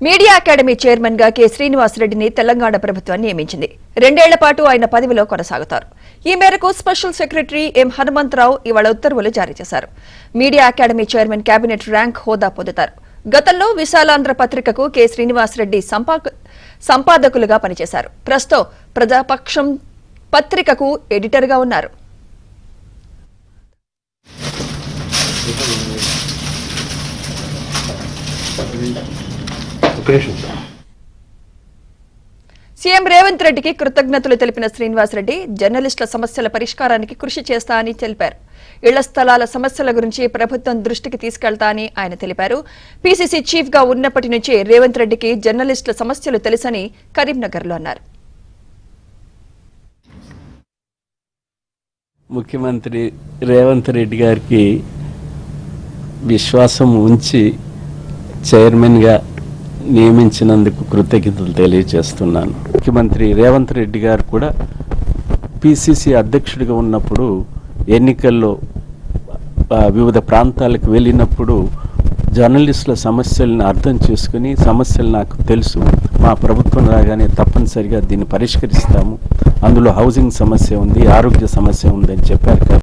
Media academy chairman గా K శ్రీనివాసరెడ్డిని Telangana ప్రభుత్వం నియమించింది. 2 ఏళ్ల పాటు ఆయన పదవిలో కొనసాగుతారు. ఈ మేరకు స్పెషల్ సెక్రటరీ ఎం హనుమంతరావు ఇవాళ ఉత్తర్వులు జారీ చేశారు. Media academy chairman cabinet rank హోదా పొందుతారు. గతంలో విశాలాంధ్ర పత్రికకు కె శ్రీనివాసరెడ్డి సంపాదకులుగా పనిచేశారు. ప్రస్తుతం ప్రజాపక్షం పత్రికకు ఎడిటర్గా ఉన్నారు. సీఎం రేవంత్ రెడ్డికి కృతజ్ఞతలు తెలిపిన శ్రీనివాసరెడ్డి జర్నలిస్టుల సమస్యల పరిష్కారానికి కృషి చేస్తా అని తెలిపారు. ఇళ్ల స్థలాల సమస్యల గురించి ప్రభుత్వం దృష్టికి తీసుకెళ్తా అని ఆయన తెలిపారు. పీసీసీ చీఫ్ గా ఉన్నప్పటి నుంచి రేవంత్ రెడ్డికి జర్నలిస్టుల సమస్యలు తెలుసని కరీంనగర్లో అన్నారు. ముఖ్యమంత్రి రేవంత్ రెడ్డి గారికి విశ్వాసం ఉంచి చైర్మన్గా నియమించినందుకు కృతజ్ఞతలు తెలియజేస్తున్నాను. ముఖ్యమంత్రి రేవంత్ రెడ్డి గారు కూడా పిసిసి అధ్యక్షుడిగా ఉన్నప్పుడు ఎన్నికల్లో వివిధ ప్రాంతాలకు వెళ్ళినప్పుడు జర్నలిస్టుల సమస్యలను అర్థం చేసుకుని సమస్యలు నాకు తెలుసు, మా ప్రభుత్వం రాగానే తప్పనిసరిగా దీన్ని పరిష్కరిస్తాము, అందులో హౌసింగ్ సమస్య ఉంది, ఆరోగ్య సమస్య ఉందని చెప్పారు.